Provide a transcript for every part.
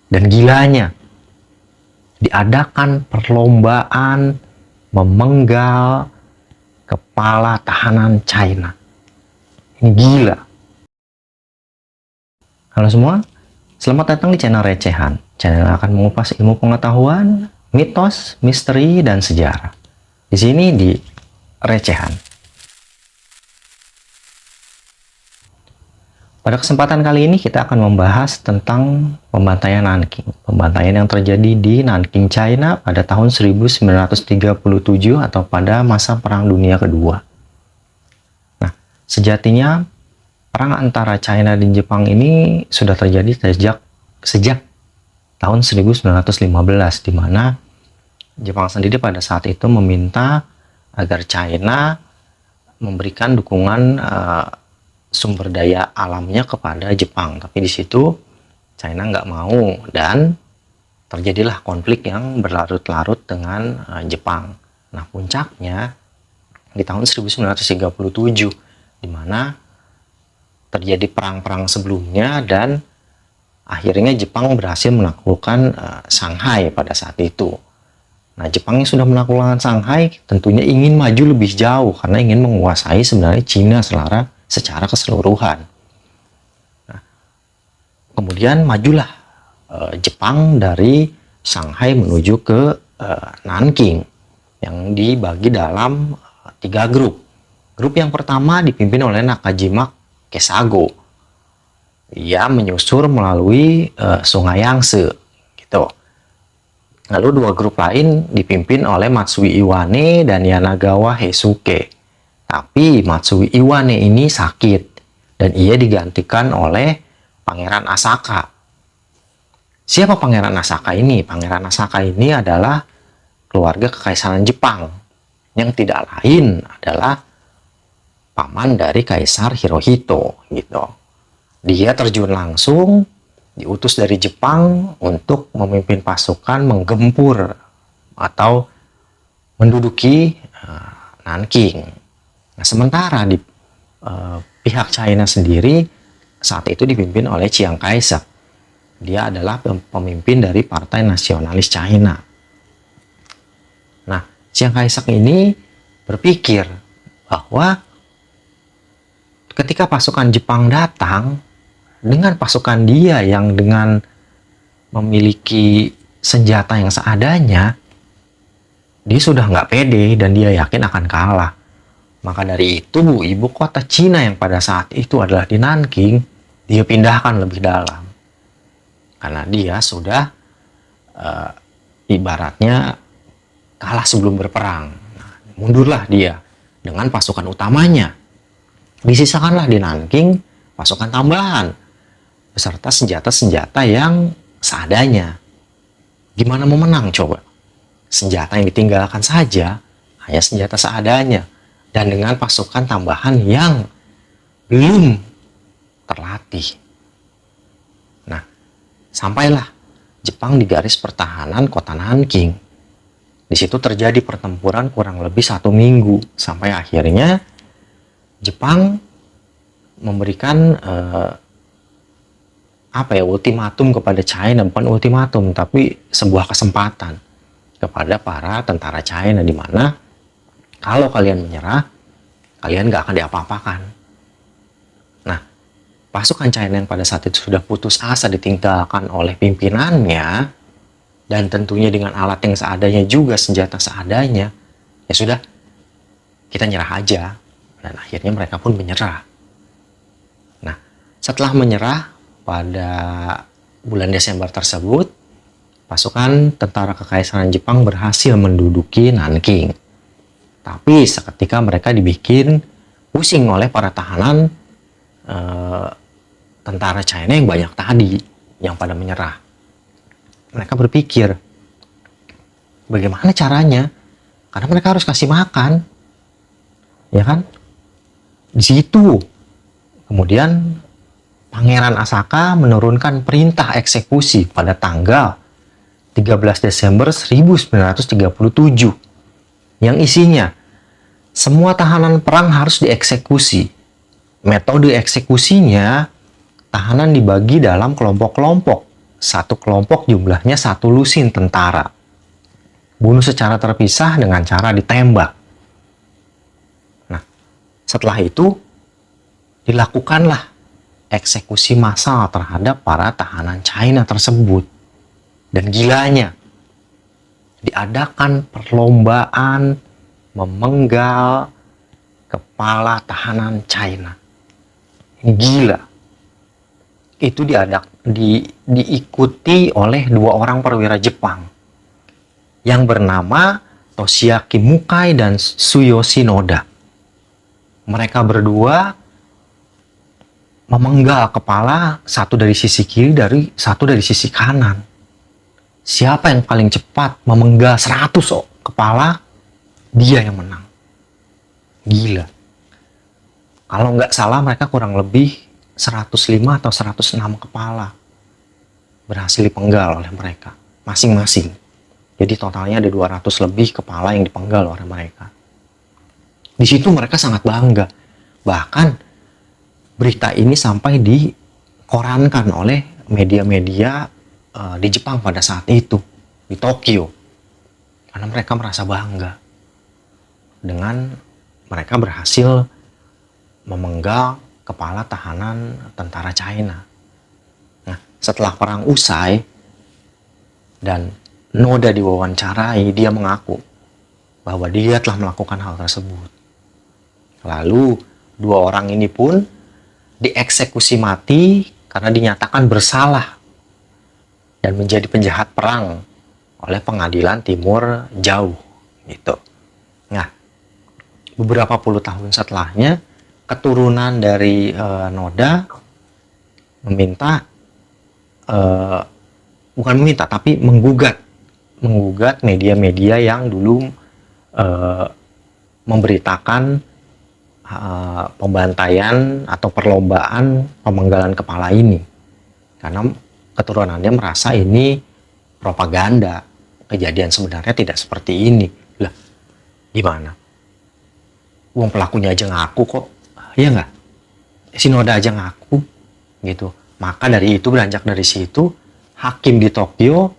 Dan gilanya, diadakan perlombaan memenggal kepala tahanan China. Ini gila. Halo semua, selamat datang di channel Recehan. Channel yang akan mengupas ilmu pengetahuan, mitos, misteri, dan sejarah. Di sini di Recehan. Pada kesempatan kali ini kita akan membahas tentang pembantaian Nanking. Pembantaian yang terjadi di Nanking, China pada tahun 1937 atau pada masa Perang Dunia Kedua. Nah, sejatinya perang antara China dan Jepang ini sudah terjadi sejak tahun 1915, di mana Jepang sendiri pada saat itu meminta agar China memberikan dukungan sumber daya alamnya kepada Jepang, tapi di situ China nggak mau dan terjadilah konflik yang berlarut-larut dengan Jepang. Nah, puncaknya di tahun 1937, di mana terjadi perang-perang sebelumnya dan akhirnya Jepang berhasil menaklukkan Shanghai pada saat itu. Nah, Jepang yang sudah menaklukkan Shanghai tentunya ingin maju lebih jauh karena ingin menguasai sebenarnya Cina secara keseluruhan. Nah, kemudian majulah Jepang dari Shanghai menuju ke Nanking yang dibagi dalam 3 grup. Grup yang pertama dipimpin oleh Nakajima Kesago. Ia menyusur melalui Sungai Yangtze, gitu. Lalu 2 grup lain dipimpin oleh Matsui Iwane dan Yanagawa Heisuke. Tapi Matsui Iwane ini sakit dan ia digantikan oleh Pangeran Asaka. Siapa Pangeran Asaka ini? Pangeran Asaka ini adalah keluarga kekaisaran Jepang yang tidak lain adalah paman dari Kaisar Hirohito, gitu. Dia terjun langsung, diutus dari Jepang untuk memimpin pasukan menggempur atau menduduki Nanking. Nah, sementara di pihak China sendiri saat itu dipimpin oleh Chiang Kai-shek. Dia adalah pemimpin dari Partai Nasionalis China. Nah, Chiang Kai-shek ini berpikir bahwa ketika pasukan Jepang datang, dengan pasukan dia yang dengan memiliki senjata yang seadanya, dia sudah nggak pede dan dia yakin akan kalah. Maka dari itu, ibu kota Cina yang pada saat itu adalah di Nanking, dia pindahkan lebih dalam. Karena dia sudah ibaratnya kalah sebelum berperang. Nah, mundurlah dia dengan pasukan utamanya. Disisakanlah di Nanking pasukan tambahan, beserta senjata-senjata yang seadanya. Gimana mau menang coba? Senjata yang ditinggalkan saja, hanya senjata seadanya. Dan dengan pasukan tambahan yang belum terlatih. Nah, sampailah Jepang di garis pertahanan kota Nanking. Di situ terjadi pertempuran kurang lebih 1 minggu. Sampai akhirnya Jepang memberikan ultimatum kepada China. Bukan ultimatum, tapi sebuah kesempatan kepada para tentara China, di mana kalau kalian menyerah, kalian gak akan diapa-apakan. Nah, pasukan China yang pada saat itu sudah putus asa ditinggalkan oleh pimpinannya, dan tentunya dengan alat yang seadanya juga, senjata seadanya, ya sudah, kita nyerah aja. Dan akhirnya mereka pun menyerah. Nah, setelah menyerah pada bulan Desember tersebut, pasukan tentara kekaisaran Jepang berhasil menduduki Nanking. Tapi seketika mereka dibikin pusing oleh para tahanan tentara China yang banyak tadi, yang pada menyerah. Mereka berpikir, bagaimana caranya? Karena mereka harus kasih makan, ya kan? Di situ, kemudian Pangeran Asaka menurunkan perintah eksekusi pada tanggal 13 Desember 1937. Yang isinya, semua tahanan perang harus dieksekusi. Metode eksekusinya, tahanan dibagi dalam kelompok-kelompok satu kelompok jumlahnya 1 lusin tentara. Bunuh secara terpisah dengan cara ditembak. Nah, setelah itu dilakukanlah eksekusi massal terhadap para tahanan China tersebut. Dan gilanya, diadakan perlombaan memenggal kepala tahanan China. Ini gila. Itu diikuti oleh 2 orang perwira Jepang yang bernama Toshiaki Mukai dan Tsuyoshi Noda. Mereka berdua memenggal kepala, satu dari sisi kiri, satu dari sisi kanan. Siapa yang paling cepat memenggal 100 kepala, dia yang menang. Gila. Kalau nggak salah mereka kurang lebih 105 atau 106 kepala berhasil dipenggal oleh mereka masing-masing. Jadi totalnya ada 200 lebih kepala yang dipenggal oleh mereka. Di situ mereka sangat bangga. Bahkan berita ini sampai dikorankan oleh media-media di Jepang pada saat itu, di Tokyo. Karena mereka merasa bangga dengan mereka berhasil memenggal kepala tahanan tentara China. Nah, setelah perang usai dan Noda diwawancarai, dia mengaku bahwa dia telah melakukan hal tersebut. Lalu 2 orang ini pun dieksekusi mati karena dinyatakan bersalah dan menjadi penjahat perang oleh pengadilan Timur Jauh gitu. Nah, beberapa puluh tahun setelahnya, keturunan dari Noda meminta, bukan meminta, tapi menggugat media-media yang dulu memberitakan pembantaian atau perlombaan pemenggalan kepala ini. Karena keturunannya merasa ini propaganda, kejadian sebenarnya tidak seperti ini. Lah, gimana? Uang pelakunya aja ngaku kok, iya nggak? Si Noda aja ngaku, gitu. Maka dari itu, beranjak dari situ, hakim di Tokyo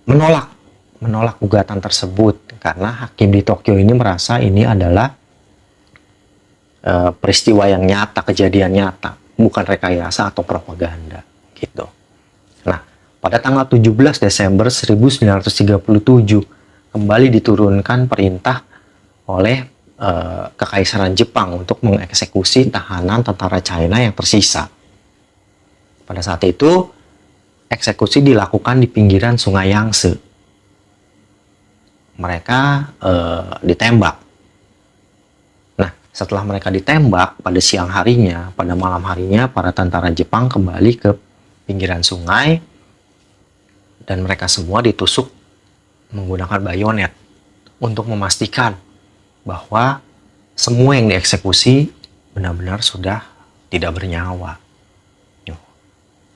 menolak gugatan tersebut karena hakim di Tokyo ini merasa ini adalah peristiwa yang nyata, kejadian nyata, bukan rekayasa atau propaganda, gitu. Nah, pada tanggal 17 Desember 1937 kembali diturunkan perintah oleh Kekaisaran Jepang untuk mengeksekusi tahanan tentara China yang tersisa. Pada saat itu, eksekusi dilakukan di pinggiran Sungai Yangtze. Mereka ditembak. Nah, setelah mereka ditembak pada siang harinya, pada malam harinya, para tentara Jepang kembali ke pinggiran sungai dan mereka semua ditusuk menggunakan bayonet untuk memastikan bahwa semua yang dieksekusi benar-benar sudah tidak bernyawa.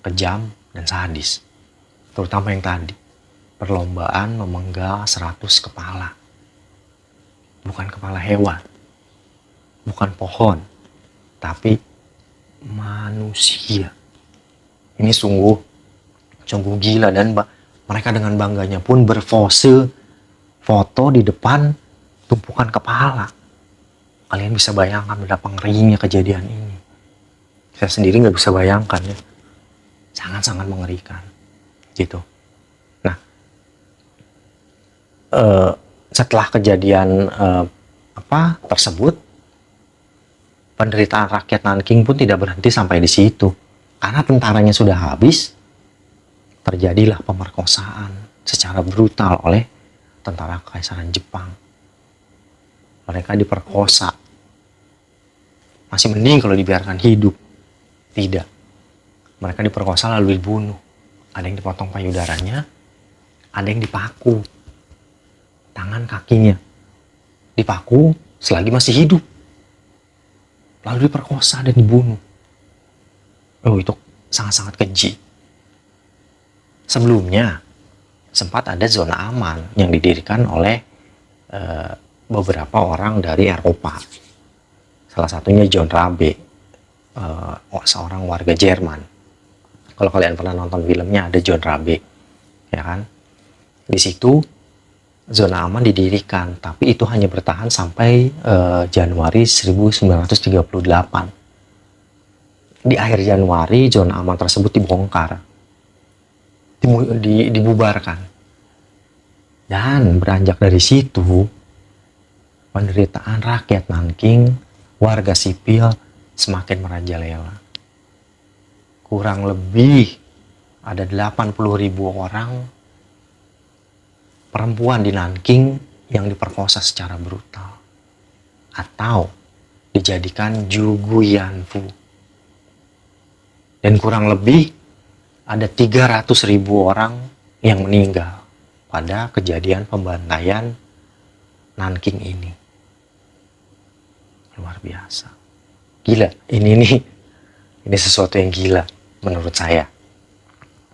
Kejam dan sadis. Terutama yang tadi, perlombaan memenggal 100 kepala. Bukan kepala hewan, bukan pohon, tapi manusia. Ini sungguh gila, dan mereka dengan bangganya pun berpose foto di depan tumpukan kepala. Kalian bisa bayangkan betapa ngerinya kejadian ini. Saya sendiri nggak bisa bayangkan ya. Sangat-sangat mengerikan, gitu. Nah, setelah kejadian tersebut, penderitaan rakyat Nanking pun tidak berhenti sampai di situ. Karena tentaranya sudah habis, terjadilah pemerkosaan secara brutal oleh tentara Kekaisaran Jepang. Mereka diperkosa. Masih mending kalau dibiarkan hidup. Tidak. Mereka diperkosa lalu dibunuh. Ada yang dipotong payudaranya, ada yang dipaku tangan kakinya, dipaku selagi masih hidup, lalu diperkosa dan dibunuh. Oh, itu sangat-sangat keji. Sebelumnya sempat ada zona aman yang didirikan oleh beberapa orang dari Eropa. Salah satunya John Rabe, seorang warga Jerman. Kalau kalian pernah nonton filmnya, ada John Rabe, ya kan? Di situ zona aman didirikan, tapi itu hanya bertahan sampai Januari 1938. Di akhir Januari, zona aman tersebut dibongkar, dibubarkan. Dan beranjak dari situ, penderitaan rakyat Nanking, warga sipil semakin merajalela. Kurang lebih ada 80.000 orang perempuan di Nanking yang diperkosa secara brutal atau dijadikan Juguyanfu. Dan kurang lebih ada 300.000 orang yang meninggal pada kejadian pembantaian Nanking ini. Luar biasa. Gila, ini sesuatu yang gila menurut saya.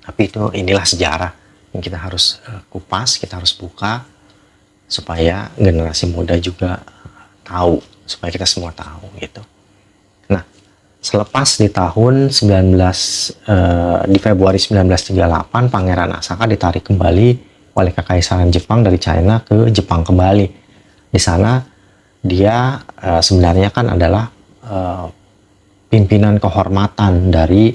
Tapi inilah sejarah yang kita harus kupas, kita harus buka supaya generasi muda juga tahu, supaya kita semua tahu gitu. Nah, selepas di tahun di Februari 1938, Pangeran Asaka ditarik kembali oleh Kekaisaran Jepang dari China ke Jepang kembali. Di sana dia sebenarnya kan adalah pimpinan kehormatan dari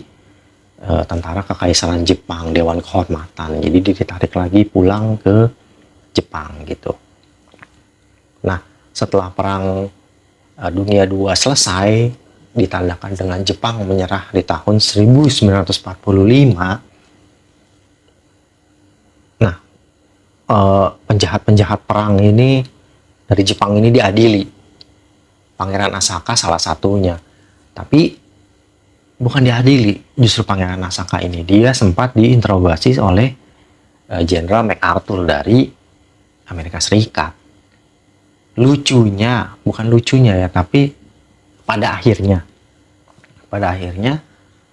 tentara Kekaisaran Jepang, Dewan Kehormatan. Jadi dia ditarik lagi pulang ke Jepang gitu. Nah, setelah Perang Dunia II selesai, ditandakan dengan Jepang menyerah di tahun 1945. Nah, penjahat-penjahat perang ini dari Jepang ini diadili. Pangeran Asaka salah satunya. Tapi bukan diadili, justru Pangeran Asaka ini dia sempat diinterogasi oleh Jenderal MacArthur dari Amerika Serikat. Bukan lucunya ya, tapi pada akhirnya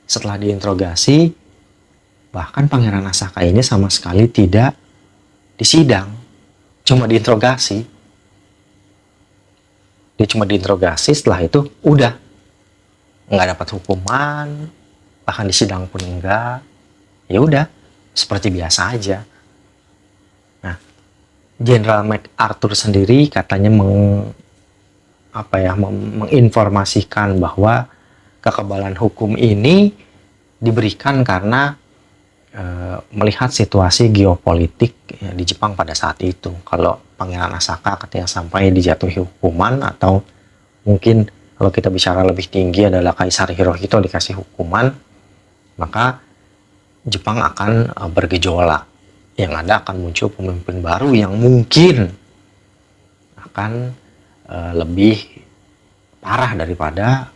setelah diinterogasi, bahkan Pangeran Asaka ini sama sekali tidak disidang, cuma diinterogasi. Dia cuma diinterogasi, setelah itu udah nggak dapat hukuman, bahkan disidang pun enggak. Ya udah, seperti biasa aja. Nah, Jenderal MacArthur sendiri katanya menginformasikan bahwa kekebalan hukum ini diberikan karena melihat situasi geopolitik ya, di Jepang pada saat itu. Kalau Pangeran Asaka katanya sampai dijatuhi hukuman, atau mungkin kalau kita bicara lebih tinggi adalah Kaisar Hirohito dikasih hukuman, maka Jepang akan bergejolak. Yang ada akan muncul pemimpin baru yang mungkin akan lebih parah daripada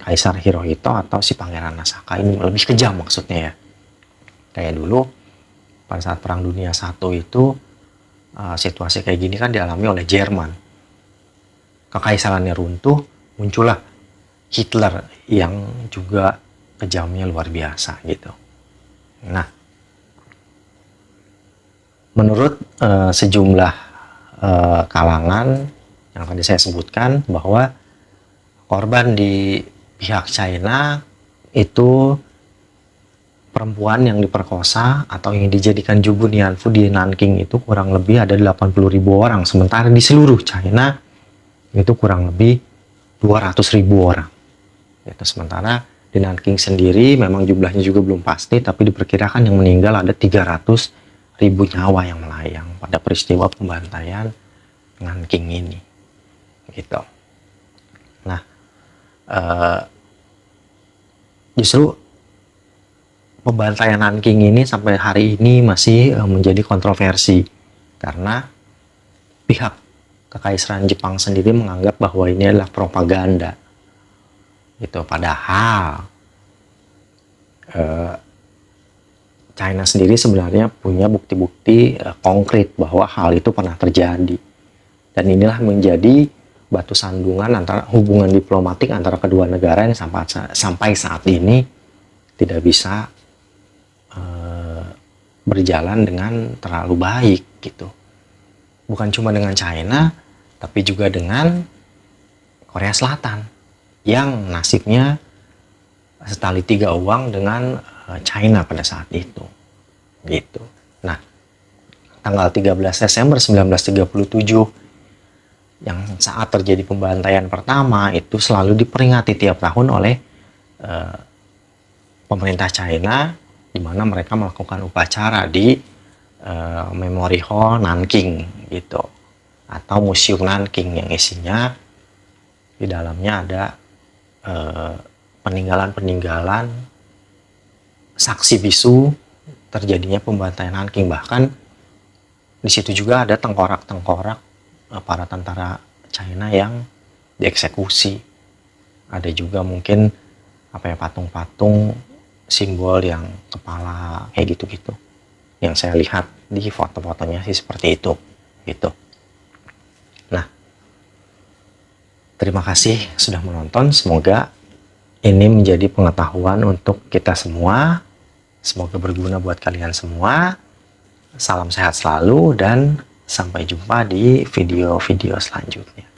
Kaisar Hirohito atau si Pangeran Asaka ini, lebih kejam maksudnya ya. Kayak dulu pada saat Perang Dunia I itu situasi kayak gini kan dialami oleh Jerman. Kekaisarannya runtuh, muncullah Hitler yang juga kejamnya luar biasa gitu. Nah, menurut sejumlah kalangan yang tadi saya sebutkan, bahwa korban di pihak China itu perempuan yang diperkosa atau yang dijadikan Juguyanfu di Nanking itu kurang lebih ada 80.000 orang, sementara di seluruh China itu kurang lebih 200.000 orang. Itu sementara di Nanking sendiri memang jumlahnya juga belum pasti, tapi diperkirakan yang meninggal ada 300.000 nyawa yang melayang pada peristiwa pembantaian Nanking ini. Gitu. Nah, justru pembantaian Nanking ini sampai hari ini masih menjadi kontroversi karena pihak Kekaisaran Jepang sendiri menganggap bahwa ini adalah propaganda. Gitu. Padahal China sendiri sebenarnya punya bukti-bukti konkret bahwa hal itu pernah terjadi. Dan inilah menjadi batu sandungan antara hubungan diplomatik antara kedua negara yang sampai saat ini tidak bisa berjalan dengan terlalu baik gitu. Bukan cuma dengan China, tapi juga dengan Korea Selatan yang nasibnya setali 3 uang dengan China pada saat itu. Gitu. Nah, tanggal 13 Desember 1937 yang saat terjadi pembantaian pertama itu selalu diperingati tiap tahun oleh pemerintah China, di mana mereka melakukan upacara di Memory Hall Nanking gitu, atau Museum Nanking yang isinya di dalamnya ada peninggalan-peninggalan saksi bisu terjadinya pembantaian Nanking. Bahkan di situ juga ada tengkorak-tengkorak para tentara China yang dieksekusi. Ada juga mungkin patung-patung simbol yang kepala kayak gitu-gitu. Yang saya lihat di foto-fotonya sih seperti itu, gitu. Nah, terima kasih sudah menonton. Semoga ini menjadi pengetahuan untuk kita semua. Semoga berguna buat kalian semua. Salam sehat selalu dan sampai jumpa di video-video selanjutnya.